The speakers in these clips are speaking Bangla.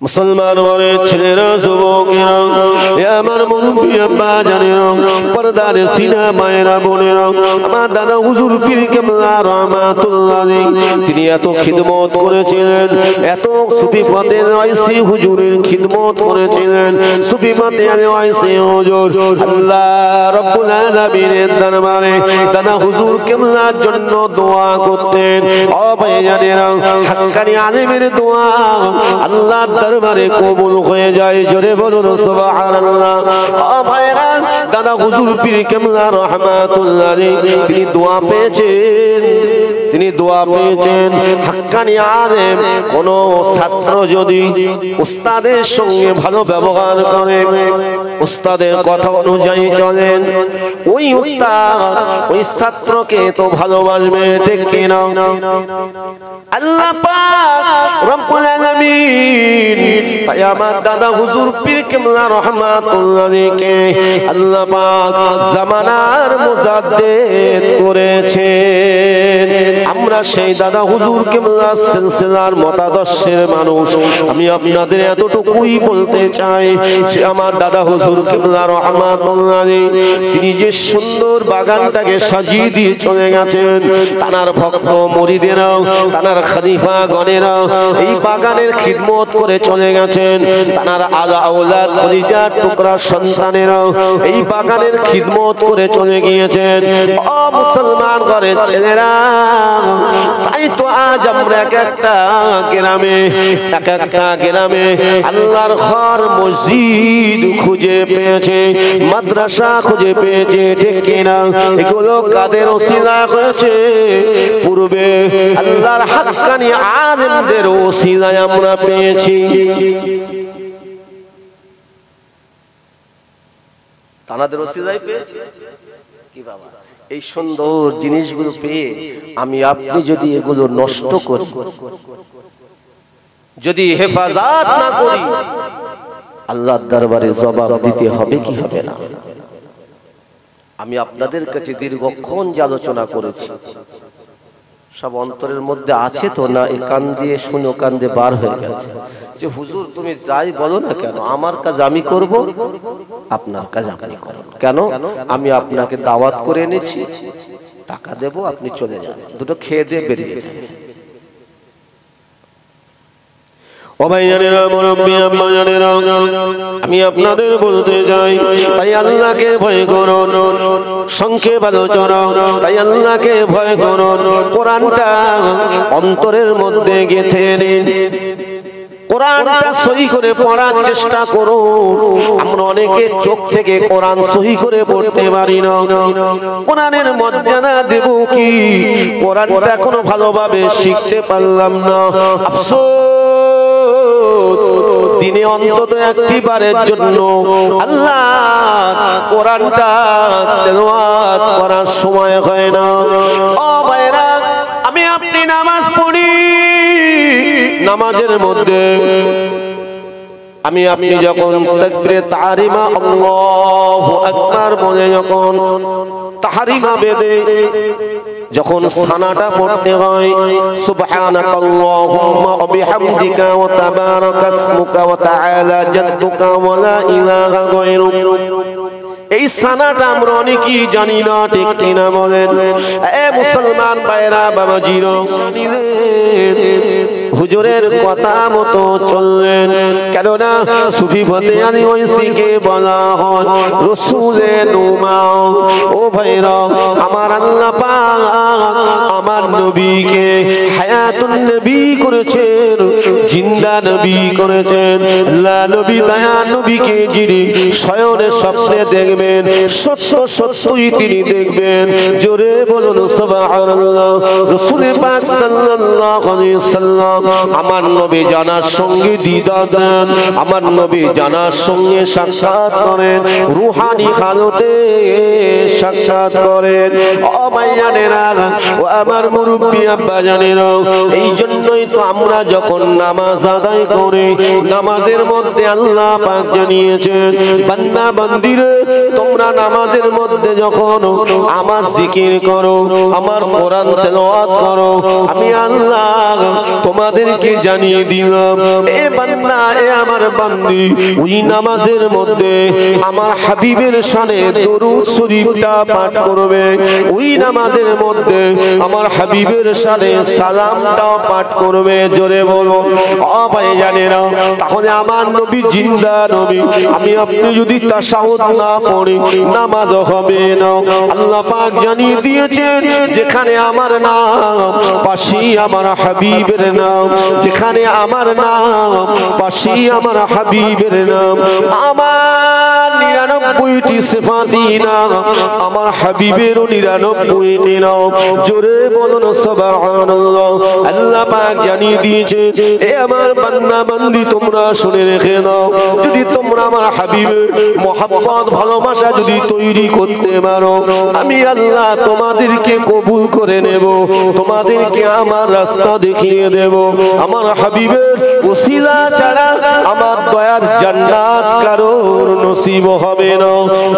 মুসলমান ঘরের ছেলেরা যুবকেরা আমার মুরব্বি আব্বা জানেরা পর্দার সিনা মায়েরা বোনেরা আমার দাদা হুজুর পীর কেবলা রহমাতুল্লাহ তিনি এত খিদমত করেছিলেন এত সুফি পথে আইসি হুজুরের খিদমত করেছিলেন সুফি পথে আইসি হুজুর আল্লাহ রাব্বুল আলামিনের দরবারে দাদা হুজুর কেবলার জন্য দোয়া করতেন ও ভাইজানেরা হাক্কানি আলেমের দোয়া আল্লাহ দরবারে কবুল হয়ে যায় জোরে বলুন সুবহানাল্লাহ ও ভাইরা দাদা হুজুর পীর কেবলা রহমাতুল্লাহ তিনি দোয়া পেয়েছেন হাক্কানি আলেম কোন ছাত্র যদি উস্তাদের সঙ্গে ভালো ব্যবহার করে উস্তাদের কথা অনুযায়ী চলেন ওই উস্তাদ ওই ছাত্রকে তো ভালোবাসবে ঠিক কি না আল্লাহ পাক রব্বুল আলামিন তাই আমার দাদা হুজুর পীর কেবলা রহমাতুল্লাহকে আল্লাহ পাক জামানার মুজাদ্দিদ করেছেন আমরা সেই দাদা হুজুর কেবলা সিলসিলার মতাদর্শের মানুষ আমি আপনাদের এতটুকুই বলতে চাই যে আমার দাদা হুজুর কেবলা রহমাতুল্লাহ তিনি যে সুন্দর বাগানটাকে সাজিয়ে দিয়ে চলে গেছেন তানার ভক্ত মুরিদেরা তানার খলিফা গণেরা এই বাগানের খিদমত করে চলে গেছেন তানার আলা আওলাদ কলিজার টুকরা সন্তানেরা এই বাগানের খিদমত করে চলে গিয়েছেন ও মুসলমান ঘরের ছেলেরা তাই তো আজ আমরা এক একটা গ্রামে আল্লাহর ঘর মসজিদ খুঁজে পেয়েছে মাদ্রাসা খুঁজে পেয়েছে ঠিক কিনা এগুলো কাদের ওসিলা হয়েছে পূর্বে আল্লাহর হাক্কানি আলেমদের ওসিলায় আমরা পেয়েছি তানাদের ওসিলায় পেয়েছি কি বাবা এই সুন্দর জিনিসগুলো পেয়ে আমি আপনি যদি এগুলো নষ্ট করি যদি হেফাজত না করি আল্লাহর দরবারে জবাব দিতে হবে কি হবে না আমি আপনাদের কাছে দীর্ঘক্ষণ যে আলোচনা করেছি সব অন্তরের মধ্যে আছে তো না এই কান দিয়ে শুনে কান দিয়ে বার হয়ে গেছে যে হুজুর তুমি যাই বলো না কেন আমার কাজ আমি করব আপনার কাজ আপনি করুন কেন আমি আপনাকে দাওয়াত করে এনেছি টাকা দেব আপনি চলে যান দুটো খেয়ে দিয়ে বেরিয়ে যান ও ভাইজানেরা মুরব্বি আম্মা জানেরা আমি আপনাদের বলতে যাই তাই আল্লাহকে ভয় করুন সংক্ষেপ আলোচনা তাই আল্লাহকে ভয় করুন কোরআনটা অন্তরের মধ্যে গেঁথে নিন কোরআনটা সহি করে পড়ার চেষ্টা করুন আমরা অনেকে চোখ থেকে কোরআন সহি করে পড়তে পারি না কোরআনের মর্যাদা দেব কি কোরআনটা এখনো ভালোভাবে শিখতে পারলাম না আফসোস দিনে অন্তত একটি বারের জন্য আল্লাহ কোরআনটা তেলাওয়াত করার সময় হয় না ও ভাইরা আমি আপনি নামাজ পড়ি নামাজের মধ্যে আমি আপনি যখন তাকবীরে তাহরিমা আল্লাহু আকবার বলে যখন তাহরিমা বেদে যখন সানাটা পড়তে হয় সুবহানাকাল্লাহুম্মা ওয়া বিহামদিকা ওয়া তাবারাকা ইসমুকা ওয়া তাআলা জাদ্দুকা ওয়া লা ইলাহা গায়রুক এই সানাটা আমরা অনেকেই জানি না ঠিক কিনা বলেন এ মুসলমান ভাইরা বাবাজিরো হুজুরের কথা মতো চললেন কেননা সুফি ফতে আলী ওয়াইসিকে বলা হয় রাসূলে নুমা ও ভাইরা আমার আল্লাহ পাক আমার নবীকে হায়াতুন নবী করেছেন জিন্দা নবী করেছেন আল্লাহ নবী দয়া নবীকে যিনি শয়নে স্বপ্নে দেখবেন সত্য সত্যই তিনি দেখবেন জোরে বলুন সুবহানাল্লাহ রাসূল পাক সাল্লাল্লাহু আলাইহি সাল্লাম আমার নবী জানার সঙ্গে দিদার দেন আমার নবী জানার সঙ্গে সাক্ষাৎ করেন রূহানি হালতে সাক্ষাৎ করেন ও ভাইজানেরা ও আমার মুরব্বি আব্বা জানেরা এই জন্যই তো আমরা যখন নামাজ আদায় করি নামাজের মধ্যে আল্লাহ পাক জানিয়েছেন বান্দা বান্দিরে তোমরা নামাজের মধ্যে যখন আমার জিকির করো আমার কোরআন তেলাওয়াত করো আমি আল্লাহ তোমাদেরকে জানিয়ে দিলাম এ বান্দা এ আমার বান্দি ওই নামাজের মধ্যে আমার হাবিবের শানে দরুদ শরীফটা পাঠ করবে, ওই নামাজের মধ্যে আমার হাবিবের শানে সালামটা পাঠ করবে। জোরে বলো ও ভাইজানেরা, তাহলে আমার নবী জিন্দা নবী। আমি আপনি যদি তাশাহুদ না পড়ি নামাজ হবে না। আল্লাহ পাক জানিয়ে দিয়েছেন যেখানে আমার নাম পাশে আমার হাবিবের নাম, যেখানে আমার নাম পাশে আমার হাবিবের নাম। আমার 99টি সিফাতি নাম, আমার হাবিবেরও 99টি নাম। জোরে বলুন সুবহানাল্লাহ। আল্লাহ পাক জানিয়ে দিয়েছে এ আমার বান্দা বান্দি তোমরা শুনে রেখে নাও, যদি তোমরা আমার হাবিবের মহব্বত ভালোবাসা যদি তৈরি করতে পারো, আমি আল্লাহ তোমাদেরকে কবুল করে নেব, তোমাদেরকে আমার রাস্তা দেখিয়ে দেব। আমার হাবিবের ওসিলা ছাড়া আমার দয়ার জান্নাত কারোর নসিব হবে না।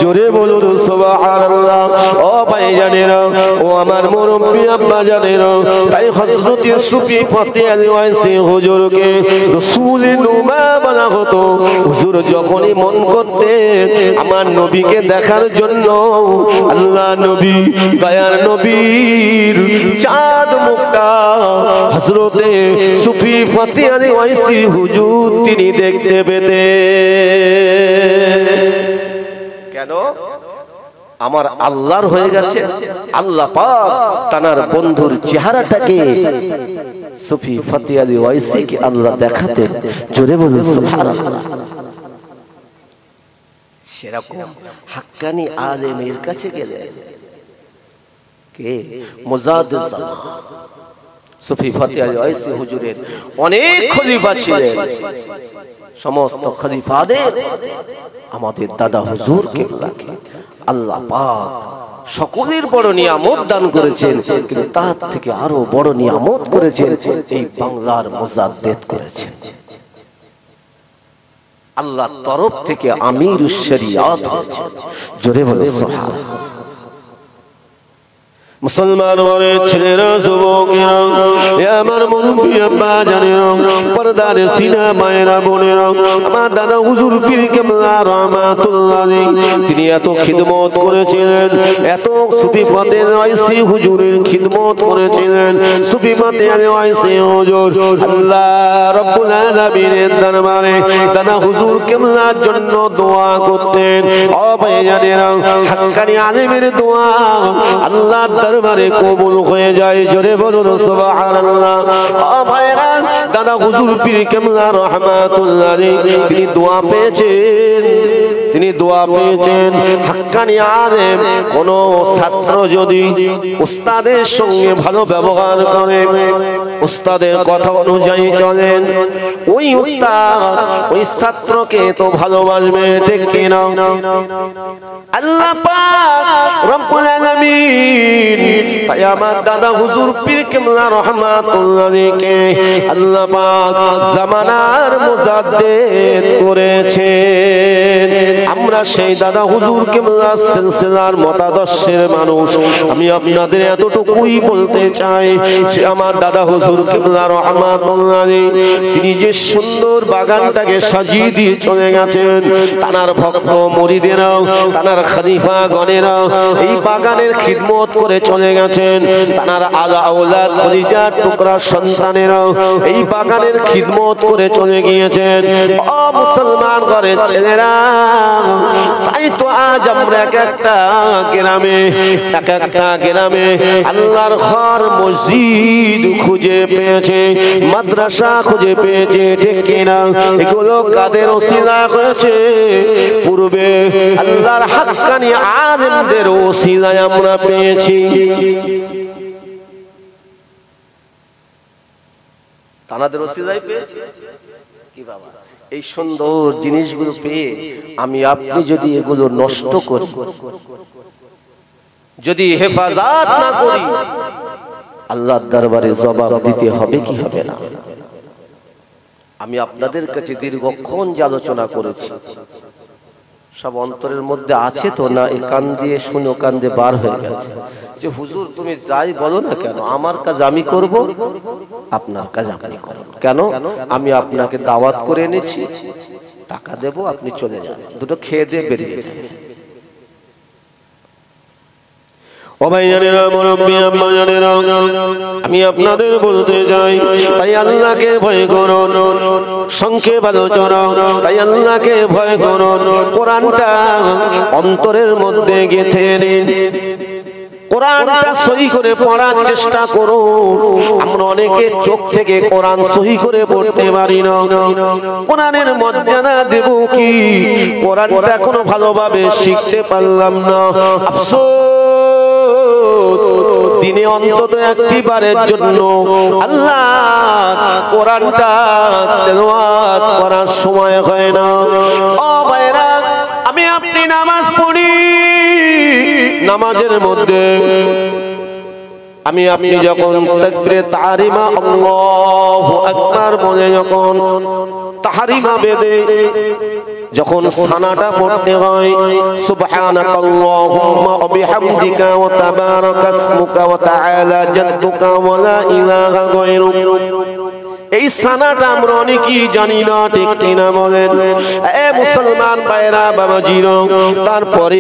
জোরে বলুন সুবহানাল্লাহ। ও ভাইজানেরা, ও আমার মুরব্বি আব্বা জানেরা, তাই হযরত সুফি ফতে আলী ওয়াইসি হুজুরকে রাসূলের নুমা বলা হতো। হুজুর যখনই মন করতে আমার নবীকে দেখার জন্য আল্লাহ নবী দয়ার নবীর চাঁদ মুখটা হযরতে সুফি ফতে আলী ওয়াইসি হুজুর তিনি দেখতে পেতেন। কেন? আমার আল্লাহর হয়ে গেছে, আল্লাহ পাক তার বন্ধুর চেহারাটাকে সুফি ফতে আলী ওয়াইসিকে আল্লাহ দেখাতেন। জোরে বলুন সুবহানাল্লাহ। সেরকম হাক্কানি আলেমের কাছে গেলে কে মুজাদ্দিদ জামান সুফি ফতে আলী ওয়াইসি হুজুরের অনেক খলিফা ছিলেন। সমস্ত খলিফাদের আমাদের দাদা হুজুর কিবলাকে আল্লাহ পাক সকলের বড় নিয়ামত দান করেছেন, কিন্তু তার থেকে আরো বড় নিয়ামত করেছেন এই বাংলার মুজাদ্দিদ করেছেন। আল্লাহর তরফ থেকে আমিরুশ শরিয়াত হয়েছে। জোরে বলো সুবহানাল্লাহ। মুসলমান ছেলেরা যুবকেরা, আমার মুরব্বি আব্বা জানেরা, পর্দার সিনা মায়েরা বোনেরা, আমার দাদা হুজুর পীর কেবলা রাহমাতুল্লাহ আলাইহি তিনি এত খিদমত করেছিলেন, এত সুফি ফতে আলী ওয়াইসি হুজুরের খিদমত করেছিলেন। সুফি ফতে আলী ওয়াইসি হুজুর আল্লাহ রাব্বুল আলামিনের দরবারে দাদা হুজুর কেবলার জন্য দোয়া করতেন। ও ভাইজানেরা, হাক্কানি আলেমের দোয়া আল্লাহ দরবারে কবুল হয়ে যায়। জোরে বলুন সুবহানাল্লাহ। ও ভাইরা, দাদা হুজুর পীর কেবলা রাহমাতুল্লাহ আলাইহি তিনি দোয়া পেয়েছেন, তিনি দোয়া পেয়েছেন। হাক্কানি আলেম কোন ছাত্র যদি উস্তাদের সঙ্গে ভালো ব্যবহার করে, উস্তাদের কথা অনুযায়ী চলেন, ওই উস্তাদ ওই ছাত্রকে তো ভালোবাসবে, ঠিক কি না? আল্লাহ পাক রব্বুল আলামিন তাই আমার দাদা হুজুর পীর কেবলা রাহমাতুল্লাহ আলাইহি আল্লাহ পাক জামানার মুজাদ্দিদ করেছেন। আমরা সেই দাদা হুজুর কেবলা সিলসিলার মতাদর্শের মানুষ। আমি আপনাদের এতটুকুই বলতে চাই যে আমার দাদা হুজুর কেবলা রাহমাতুল্লাহ আলাইহি তিনি যে সুন্দর বাগানটাকে সাজিয়ে দিয়ে চলে গেছেন, তার ভক্ত মুরিদেরা, তার খলিফা গণেরা এই বাগানের খিদমত করে চলে গেছেন। তার আলা আওলাদ খলিজার টুকরা সন্তানেরা এই বাগানের খিদমত করে চলে গিয়েছেন। ও মুসলমান ঘরের ছেলেরা, তাই তো আজ আমরা এক একটা গ্রামে আল্লাহর ঘর মসজিদ খুঁজে পেয়েছে, মাদ্রাসা খুঁজে পেয়েছে, ঠিক কিনা? এগুলো কাদের ওসিলা হয়েছে? পূর্বে আল্লাহর হাক্কানি আলেমদের ওসিলায় আমরা পেয়েছি। তানাদের ওসিলায় পেয়েছি কি বাবা? এই সুন্দর জিনিসগুলো পেয়ে আমি আপনি যদি এগুলো নষ্ট করি, যদি হেফাজত না করি, আল্লাহর দরবারে জবাব দিতে হবে কি হবে না? আমি আপনাদের কাছে দীর্ঘক্ষণ যে আলোচনা করেছি, সব অন্তরের মধ্যে আছে তো না, এই কান দিয়ে শুনে ও কান দিয়ে বার হয়ে গেছে যে হুজুর তুমি যাই বলো না কেন, আমার কাজ আমি করব, আপনার কাজ আপনি করুন। কেন? আমি আপনাকে দাওয়াত করে এনেছি, টাকা দেব, আপনি চলে যান, দুটো খেয়ে দিয়ে বেরিয়ে যান। আমি আপনাদের বলতে যাই, তাই আল্লাহকে ভয় করুন, সংক্ষেপ আলোচনা, তাই আল্লাহকে ভয় করুন। কোরআনটা অন্তরের মধ্যে গেঁথে নিন, কোরআনটা সহি করে পড়ার চেষ্টা করুন। আমরা অনেকে চোখ থেকে কোরআন সহি করে পড়তে পারি না। কোরআনের মর্যাদা দেব কি, কোরআনটা এখনো ভালোভাবে শিখতে পারলাম না। আফসোস, দিনে অন্তত একটি বারের জন্য আল্লাহ কোরআনটা তেলাওয়াত করার সময় হয় না। ও ভাইরা, আমি আপনি নামাজ পড়ি, নামাজের মধ্যে আমি আপনি যখন তাকবীরে তাহরিমা আল্লাহু আকবার বলে যখন তাহরিমা বেদে যখন সানাটা পড়তে হয়, সুবহানাকাল্লাহুম্মা ওয়া বিহামদিকা ওয়া তাবারাকা ইসমুকা ওয়া তাআলা জাদ্দুকা ওয়া লা ইলাহা গায়রুক, এই সানাটা আমরা অনেকেই জানি না, ঠিক কিনা বলেন? এ মুসলমান ভাইরা বাবাজিরা, তারপরে